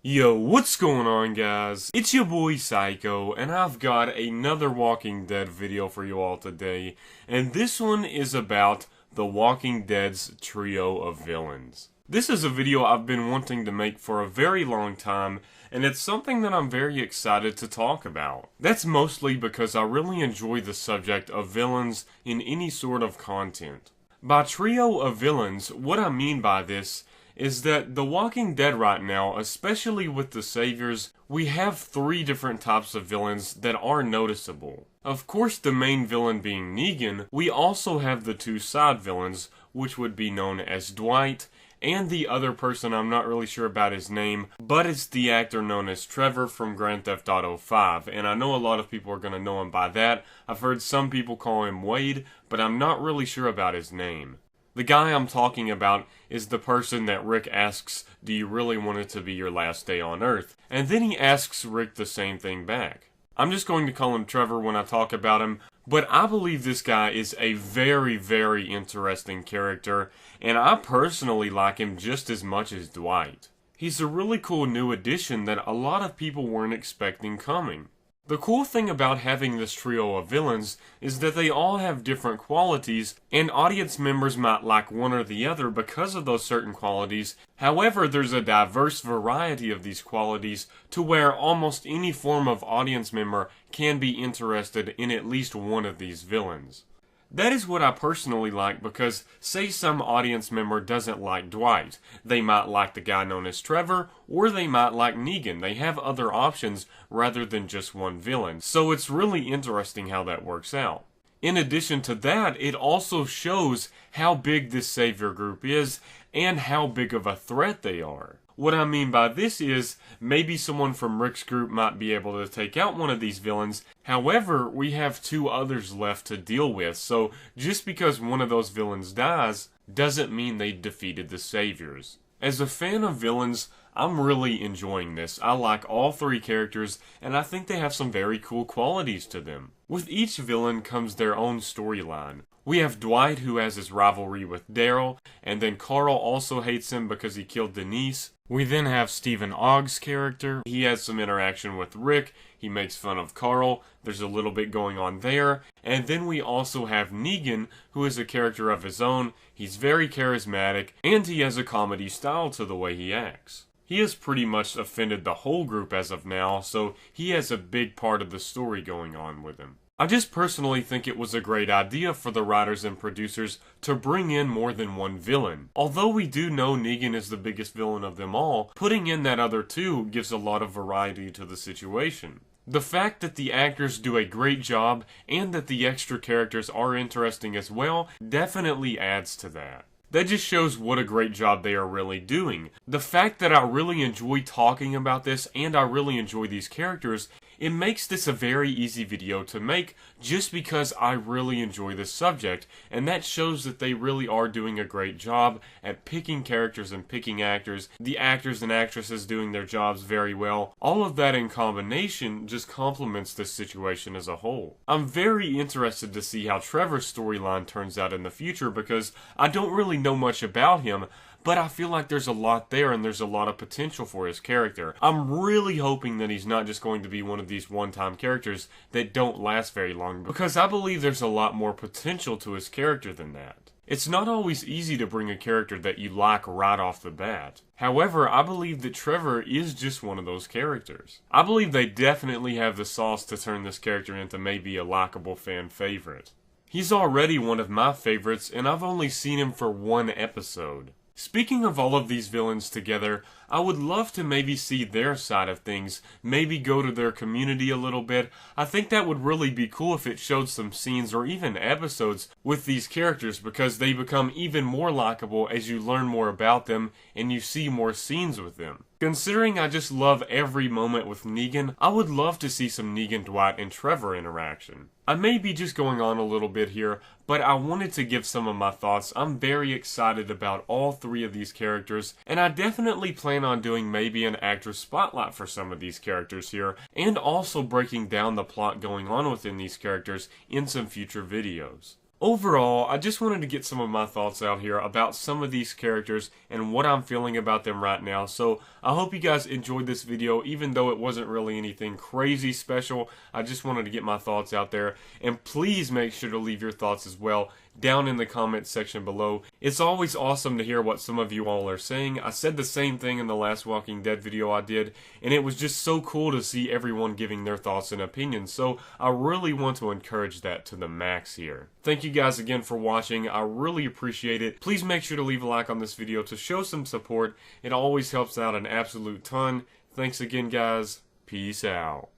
Yo, what's going on, guys? It's your boy Psycho, and I've got another Walking Dead video for you all today, and this one is about The Walking Dead's trio of villains. This is a video I've been wanting to make for a very long time, and it's something that I'm very excited to talk about. That's mostly because I really enjoy the subject of villains in any sort of content. By trio of villains, what I mean by this is that The Walking Dead right now, especially with the Saviors, we have three different types of villains that are noticeable. Of course, the main villain being Negan, we also have the two side villains, which would be known as Dwight, and the other person I'm not really sure about his name, but it's the actor known as Trevor from Grand Theft Auto 5, and I know a lot of people are going to know him by that. I've heard some people call him Wade, but I'm not really sure about his name. The guy I'm talking about is the person that Rick asks, "Do you really want it to be your last day on Earth?" And then he asks Rick the same thing back. I'm just going to call him Trevor when I talk about him, but I believe this guy is a very, very interesting character, and I personally like him just as much as Dwight. He's a really cool new addition that a lot of people weren't expecting coming. The cool thing about having this trio of villains is that they all have different qualities, and audience members might like one or the other because of those certain qualities. However, there's a diverse variety of these qualities to where almost any form of audience member can be interested in at least one of these villains. That is what I personally like because, say some audience member doesn't like Dwight. They might like the guy known as Trevor, or they might like Negan. They have other options rather than just one villain. So it's really interesting how that works out. In addition to that, it also shows how big this Savior group is and how big of a threat they are. What I mean by this is, maybe someone from Rick's group might be able to take out one of these villains. However, we have two others left to deal with, so just because one of those villains dies, doesn't mean they defeated the Saviors. As a fan of villains, I'm really enjoying this. I like all three characters, and I think they have some very cool qualities to them. With each villain comes their own storyline. We have Dwight, who has his rivalry with Daryl, and then Carl also hates him because he killed Denise. We then have Steven Oggs' character. He has some interaction with Rick. He makes fun of Carl. There's a little bit going on there. And then we also have Negan, who is a character of his own. He's very charismatic, and he has a comedy style to the way he acts. He has pretty much offended the whole group as of now, so he has a big part of the story going on with him. I just personally think it was a great idea for the writers and producers to bring in more than one villain. Although we do know Negan is the biggest villain of them all, putting in that other two gives a lot of variety to the situation. The fact that the actors do a great job and that the extra characters are interesting as well definitely adds to that. That just shows what a great job they are really doing. The fact that I really enjoy talking about this and I really enjoy these characters, it makes this a very easy video to make just because I really enjoy this subject, and that shows that they really are doing a great job at picking characters and picking actors, the actors and actresses doing their jobs very well. All of that in combination just complements this situation as a whole. I'm very interested to see how Trevor's storyline turns out in the future because I don't really know much about him, but I feel like there's a lot there and there's a lot of potential for his character. I'm really hoping that he's not just going to be one of these one-time characters that don't last very long, because I believe there's a lot more potential to his character than that. It's not always easy to bring a character that you like right off the bat. However, I believe that Trevor is just one of those characters. I believe they definitely have the sauce to turn this character into maybe a likable fan favorite. He's already one of my favorites, and I've only seen him for one episode. Speaking of all of these villains together, I would love to maybe see their side of things, maybe go to their community a little bit. I think that would really be cool if it showed some scenes or even episodes with these characters because they become even more likable as you learn more about them and you see more scenes with them. Considering I just love every moment with Negan, I would love to see some Negan, Dwight, and Trevor interaction. I may be just going on a little bit here, but I wanted to give some of my thoughts. I'm very excited about all three of these characters, and I definitely plan on doing maybe an actor spotlight for some of these characters here, and also breaking down the plot going on within these characters in some future videos. overall, I just wanted to get some of my thoughts out here about some of these characters and what I'm feeling about them right now. So I hope you guys enjoyed this video, even though it wasn't really anything crazy special. I just wanted to get my thoughts out there. And please make sure to leave your thoughts as well down in the comment section below. It's always awesome to hear what some of you all are saying. I said the same thing in the last Walking Dead video I did, and it was just so cool to see everyone giving their thoughts and opinions. So I really want to encourage that to the max here. Thank you guys again for watching. I really appreciate it. Please make sure to leave a like on this video to show some support. It always helps out an absolute ton. Thanks again, guys. Peace out.